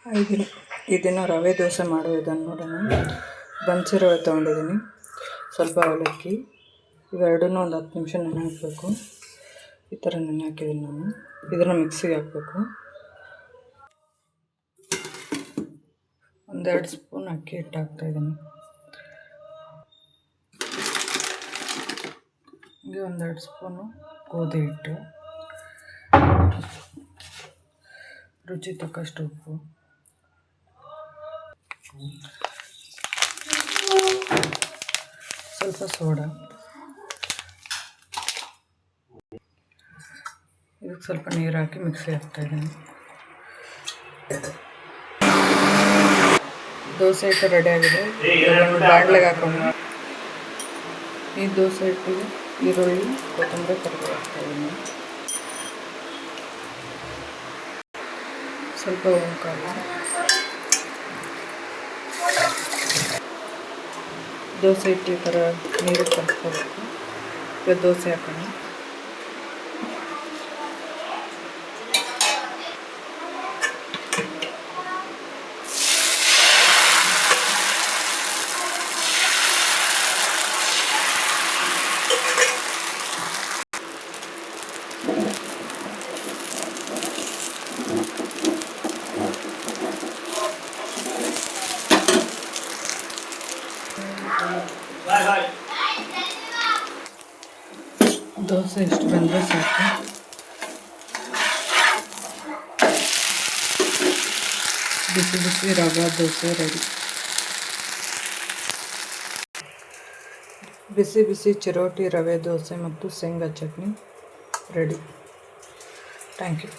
ಈ ದಿನ ರವೆ ದೋಸೆ ಮಾಡುವುದನ್ನು ನೋಡೋಣ. ಬನ್ಸಿ ರವೆ ತೊಗೊಂಡಿದ್ದೀನಿ, ಸ್ವಲ್ಪ ಅವಲಕ್ಕಿ, ಇವೆರಡನ್ನೂ ಒಂದು 10 ನಿಮಿಷ ನೆನೆ ಹಾಕಬೇಕು. ಈ ಥರ ನೆನೆ ಹಾಕಿದ್ದೀನಿ ನಾನು. ಇದನ್ನು ಮಿಕ್ಸಿಗೆ ಹಾಕಬೇಕು. 1-2 ಸ್ಪೂನ್ ಅಕ್ಕಿ ಹಿಟ್ಟು ಹಾಕ್ತಾಯಿದ್ದೀನಿ. ಹೀಗೆ 1-2 ಸ್ಪೂನು ಗೋಧಿ ಹಿಟ್ಟು, ರುಚಿ ತಕ್ಕಷ್ಟು ಉಪ್ಪು, ಸ್ವಲ್ಪ ಸೋಡಾ, ಇದಕ್ಕೆ ಸ್ವಲ್ಪ ನೀರು ಹಾಕಿ ಮಿಕ್ಸಿ ಹಾಕ್ತಾಯಿದ್ದೀನಿ. ದೋಸೆ ಹಿಟ್ಟು ರೆಡಿ ಆಗಿದೆ. ಒಂದು ಬಾಣಲೆಗೆ ಹಾಕೊಂಡು ಈ ದೋಸೆ ಹಿಟ್ಟಿಗೆ ಈರುಳ್ಳಿ, ಕೊತ್ತಂಬರಿ, ಕರಿಬೇವು ಹಾಕ್ತಾಯಿದ್ದೀನಿ. ಸ್ವಲ್ಪ ಕಾಳು, ದೋಸೆ ಹಿಟ್ಟು ಈ ಥರ ನೀರು ಕಲಿಸ್ಕೋಬೇಕು. ಈಗ ದೋಸೆ ಹಾಕೋಣ. ದೋಸೆ ಎಷ್ಟು ಬಂದರೆ ಸಾಕು. ಬಿಸಿ ಬಿಸಿ ರವೆ ದೋಸೆ ರೆಡಿ. ಬಿಸಿ ಬಿಸಿ ಚಿರೋಟಿ ರವೆ ದೋಸೆ ಮತ್ತು ಶೇಂಗಾ ಚಟ್ನಿ ರೆಡಿ. Thank you.